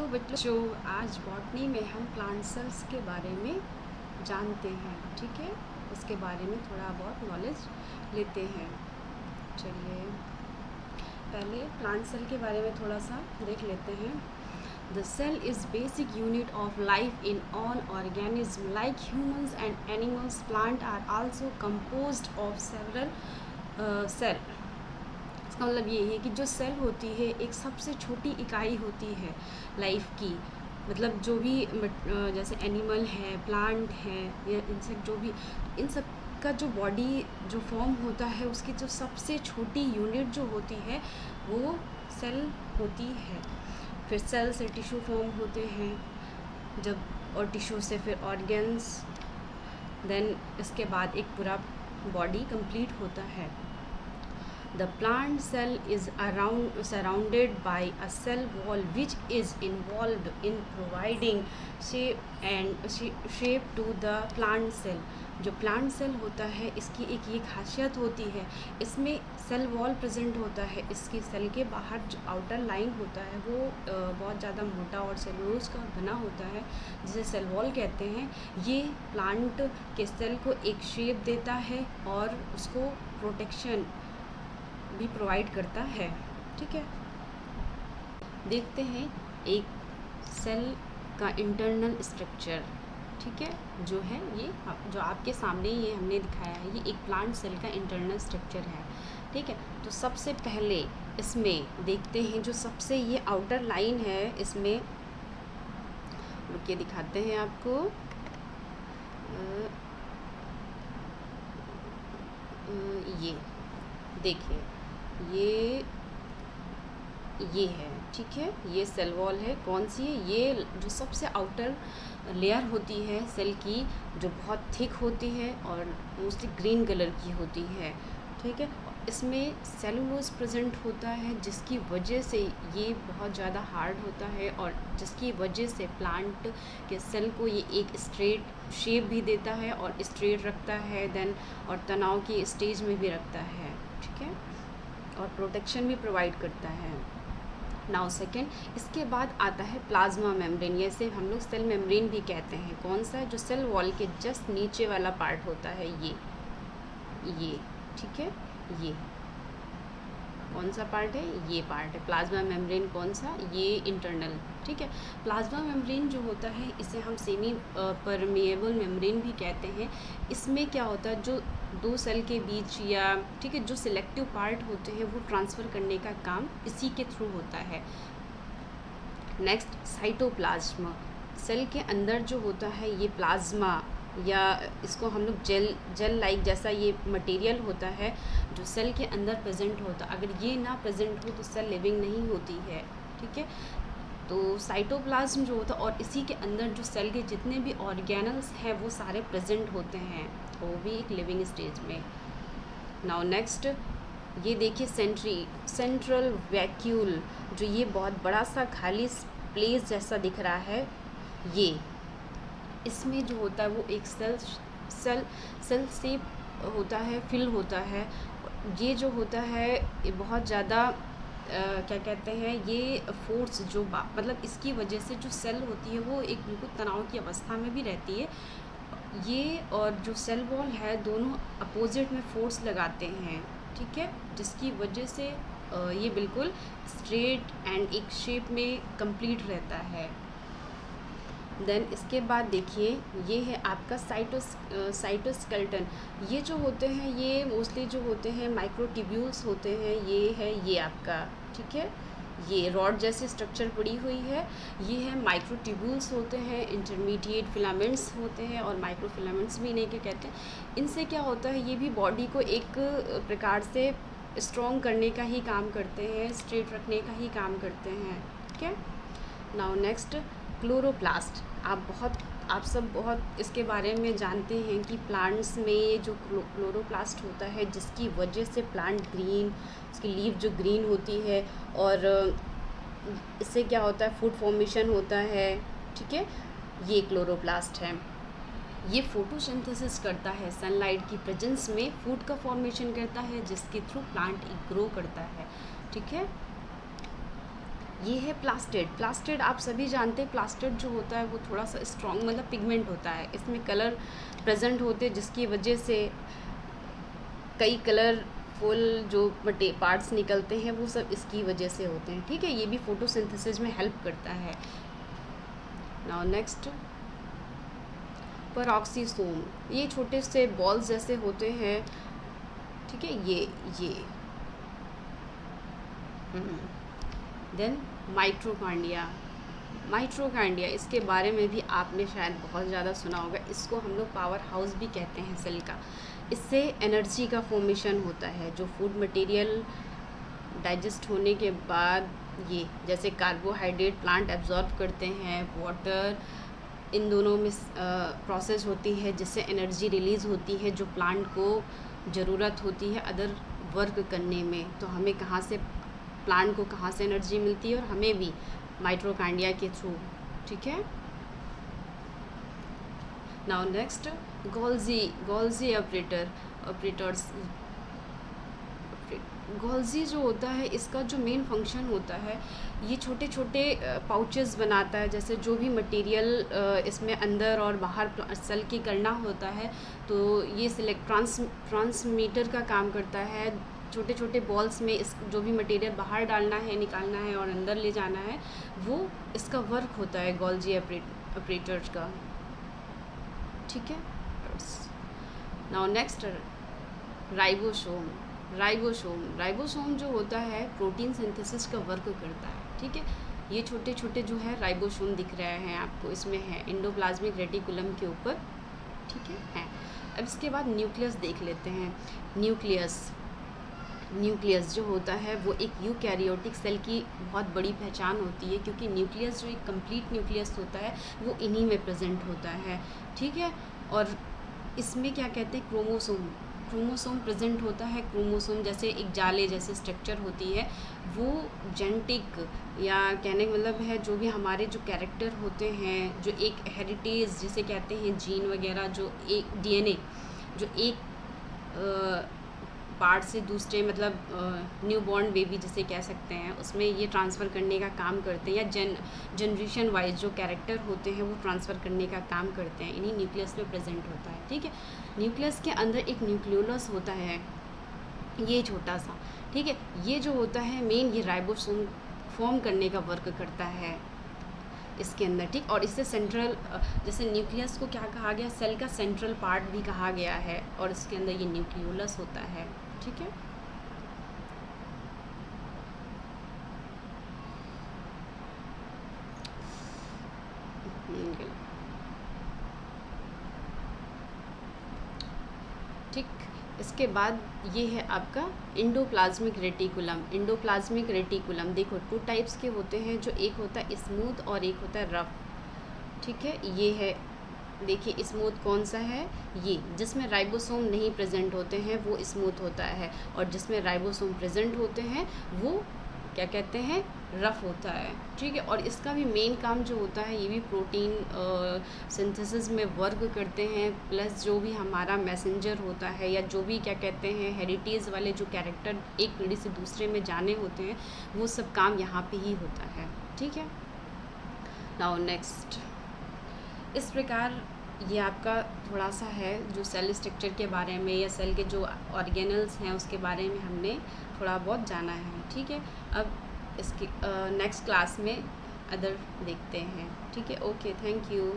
बच्चों, आज बॉटनी में हम प्लांट सेल्स के बारे में जानते हैं। ठीक है, उसके बारे में थोड़ा बहुत नॉलेज लेते हैं। चलिए पहले प्लांट सेल के बारे में थोड़ा सा देख लेते हैं। The cell is basic unit of life in all organism like humans and animals. Plant are also composed of several cell. इसका मतलब ये है कि जो सेल होती है एक सबसे छोटी इकाई होती है लाइफ की। मतलब जो भी जैसे एनिमल है, प्लांट है या इंसेक्ट, जो भी, इन सब का जो बॉडी जो फॉर्म होता है उसकी जो सबसे छोटी यूनिट जो होती है वो सेल होती है। फिर सेल से टिश्यू फॉर्म होते हैं जब, और टिश्यू से फिर ऑर्गन्स, देन इसके बाद एक पूरा बॉडी कंप्लीट होता है। The plant cell is surrounded by a cell wall which is involved in providing shape to the plant cell। जो प्लांट सेल होता है इसकी एक ये खासियत होती है, इसमें सेल वॉल प्रेजेंट होता है। इसकी सेल के बाहर जो आउटर लाइन होता है वो बहुत ज़्यादा मोटा और सेलुलोज का बना होता है, जिसे सेल वॉल कहते हैं। ये प्लांट के सेल को एक शेप देता है और उसको प्रोटेक्शन भी प्रोवाइड करता है। ठीक है, देखते हैं एक सेल का इंटरनल स्ट्रक्चर। ठीक है, जो है ये जो आपके सामने ये हमने दिखाया है, ये एक प्लांट सेल का इंटरनल स्ट्रक्चर है। ठीक है, तो सबसे पहले इसमें देखते हैं जो सबसे ये आउटर लाइन है, इसमें रुकिए दिखाते हैं आपको। ये देखिए, ये है। ठीक है, ये सेल वॉल है। कौन सी है? ये जो सबसे आउटर लेयर होती है सेल की, जो बहुत थिक होती है और मोस्टली ग्रीन कलर की होती है। ठीक है, इसमें सेलुलोज प्रेजेंट होता है, जिसकी वजह से ये बहुत ज़्यादा हार्ड होता है और जिसकी वजह से प्लांट के सेल को ये एक स्ट्रेट शेप भी देता है और स्ट्रेट रखता है, देन और तनाव की स्टेज में भी रखता है। ठीक है, और प्रोटेक्शन भी प्रोवाइड करता है। नाउ सेकेंड, इसके बाद आता है प्लाज्मा मेम्ब्रेन, जैसे हम लोग सेल मेम्ब्रेन भी कहते हैं। कौन सा? जो सेल वॉल के जस्ट नीचे वाला पार्ट होता है, ये ठीक है, ये कौन सा पार्ट है? ये पार्ट है प्लाज्मा मेम्ब्रेन। कौन सा? ये इंटरनल। ठीक है, प्लाज्मा मेम्ब्रेन जो होता है इसे हम सेमी परमिएबल मेम्ब्रेन भी कहते हैं। इसमें क्या होता है, जो दो सेल के बीच या ठीक है जो सिलेक्टिव पार्ट होते हैं वो ट्रांसफ़र करने का काम इसी के थ्रू होता है। Next, cytoplasm. सेल के अंदर जो होता है ये प्लाज्मा, या इसको हम लोग जेल लाइक जैसा ये मटेरियल होता है जो सेल के अंदर प्रेजेंट होता है। अगर ये ना प्रेजेंट हो तो सेल लिविंग नहीं होती है। ठीक है, तो साइटोप्लाज्म जो होता है और इसी के अंदर जो सेल के जितने भी ऑर्गेनल्स हैं वो सारे प्रेजेंट होते हैं, वो भी एक लिविंग स्टेज में। नाउ नेक्स्ट, ये देखिए सेंट्रल वैक्यूल, जो ये बहुत बड़ा सा खाली प्लेस जैसा दिख रहा है, ये इसमें जो होता है वो एक सेल से होता है, फिल होता है। ये जो होता है ये बहुत ज़्यादा क्या कहते हैं, ये फोर्स जो मतलब इसकी वजह से जो सेल होती है वो एक बिल्कुल तनाव की अवस्था में भी रहती है। ये और जो सेल वॉल है दोनों अपोजिट में फोर्स लगाते हैं। ठीक है, जिसकी वजह से ये बिल्कुल स्ट्रेट एंड एक शेप में कंप्लीट रहता है। देन इसके बाद देखिए, ये है आपका साइटोस्केलेटन। ये जो होते हैं ये मोस्टली जो होते हैं माइक्रोट्यूब्यूल्स होते हैं। ये है ये आपका, ठीक है, ये रॉड जैसी स्ट्रक्चर पड़ी हुई है, ये है माइक्रोट्यूब्यूल्स होते हैं। इंटरमीडिएट फिलामेंट्स होते हैं और माइक्रोफिलामेंट्स भी इन्हीं के कहते हैं। इनसे क्या होता है, ये भी बॉडी को एक प्रकार से स्ट्रॉन्ग करने का ही काम करते हैं, स्ट्रेट रखने का ही काम करते हैं। ठीक है, नाउ नेक्स्ट, क्लोरोप्लास्ट। आप सब बहुत इसके बारे में जानते हैं कि प्लांट्स में जो क्लोरोप्लास्ट होता है, जिसकी वजह से प्लांट ग्रीन, उसकी लीफ जो ग्रीन होती है और इससे क्या होता है, फूड फॉर्मेशन होता है। ठीक है, ये क्लोरोप्लास्ट है। ये फोटोसिंथेसिस करता है, सनलाइट की प्रेजेंस में फूड का फॉर्मेशन करता है, जिसके थ्रू प्लांट ग्रो करता है। ठीक है, ये है प्लास्टिड। प्लास्टिड आप सभी जानते हैं, प्लास्टिड जो होता है वो थोड़ा सा स्ट्रॉन्ग मतलब पिगमेंट होता है, इसमें कलर प्रेजेंट होते हैं, जिसकी वजह से कई कलरफुल जो मटे पार्ट्स निकलते हैं वो सब इसकी वजह से होते हैं। ठीक है, ये भी फोटोसिंथेसिस में हेल्प करता है। Now next, peroxisome. ये छोटे से बॉल्स जैसे होते हैं। ठीक है, ये देन माइट्रोकांडिया। माइट्रोकांडिया, इसके बारे में भी आपने शायद बहुत ज़्यादा सुना होगा। इसको हम लोग पावर हाउस भी कहते हैं सेल का। इससे एनर्जी का फॉर्मेशन होता है। जो फूड मटेरियल डाइजेस्ट होने के बाद ये जैसे कार्बोहाइड्रेट प्लांट एब्जॉर्ब करते हैं, वाटर, इन दोनों में प्रोसेस होती है, जिससे एनर्जी रिलीज़ होती है जो प्लांट को ज़रूरत होती है अदर वर्क करने में। तो हमें कहाँ से, प्लांट को कहाँ से एनर्जी मिलती है, और हमें भी माइट्रोकांडिया के थ्रू। ठीक है, now next, Golgi operators. Golgi जो होता है, इसका जो मेन फंक्शन होता है, ये छोटे छोटे पाउचेस बनाता है। जैसे जो भी मटेरियल इसमें अंदर और बाहर सेल के करना होता है, तो ये ट्रांसमीटर का काम करता है। छोटे छोटे बॉल्स में इस जो भी मटेरियल बाहर डालना है, निकालना है और अंदर ले जाना है, वो इसका वर्क होता है गोल्जी ऑपरेटर्स का। ठीक है, नाउ नेक्स्ट, राइबोसोम जो होता है प्रोटीन सिंथेसिस का वर्क करता है। ठीक है, ये छोटे छोटे जो है राइबोसोम दिख रहे हैं आपको, इसमें है एंडोप्लाज्मिक रेटिकुलम के ऊपर। ठीक है, अब इसके बाद न्यूक्लियस देख लेते हैं। न्यूक्लियस जो होता है वो एक यूकैरियोटिक सेल की बहुत बड़ी पहचान होती है, क्योंकि न्यूक्लियस जो एक कंप्लीट न्यूक्लियस होता है वो इन्हीं में प्रेजेंट होता है। ठीक है, और इसमें क्या कहते हैं, क्रोमोसोम प्रेजेंट होता है। क्रोमोसोम जैसे एक जाले जैसे स्ट्रक्चर होती है, वो जेनेटिक, या कहने का मतलब है जो भी हमारे जो कैरेक्टर होते हैं, जो एक हेरिटेज जिसे कहते हैं, जीन वगैरह, जो एक डीएनए जो एक पार्ट से दूसरे मतलब न्यू बॉर्न बेबी जिसे कह सकते हैं, उसमें ये ट्रांसफ़र करने का काम करते हैं, या जनरेशन वाइज जो कैरेक्टर होते हैं वो ट्रांसफ़र करने का काम करते हैं। इन्हीं न्यूक्लियस में प्रेजेंट होता है। ठीक है, न्यूक्लियस के अंदर एक न्यूक्लियोलस होता है, ये छोटा सा। ठीक है, ये जो होता है मेन, ये राइबोसोम फॉर्म करने का वर्क करता है इसके अंदर। ठीक, और इससे सेंट्रल, जैसे न्यूक्लियस को क्या कहा गया, सेल का सेंट्रल पार्ट भी कहा गया है, और इसके अंदर ये न्यूक्लियोलस होता है। ठीक है, ठीक, इसके बाद ये है आपका एंडोप्लाज्मिक रेटिकुलम। देखो 2 टाइप्स के होते हैं, जो एक होता है स्मूथ और एक होता है रफ। ठीक है, ये है, देखिए स्मूथ कौन सा है, ये जिसमें राइबोसोम नहीं प्रेजेंट होते हैं वो स्मूथ होता है, और जिसमें राइबोसोम प्रेजेंट होते हैं वो क्या कहते हैं, रफ़ होता है। ठीक है, और इसका भी मेन काम जो होता है, ये भी प्रोटीन सिंथेसिस में वर्क करते हैं, प्लस जो भी हमारा मैसेंजर होता है, या जो भी क्या कहते हैं हेरिटेज वाले जो कैरेक्टर एक पीढ़ी से दूसरे में जाने होते हैं, वो सब काम यहाँ पे ही होता है। ठीक है, नाउ नेक्स्ट, इस प्रकार ये आपका थोड़ा सा है जो सेल स्ट्रक्चर के बारे में, या सेल के जो ऑर्गेनल्स हैं उसके बारे में हमने थोड़ा बहुत जाना है। ठीक है, अब इसके नेक्स्ट क्लास में अदर देखते हैं। ठीक है, ओके, थैंक यू।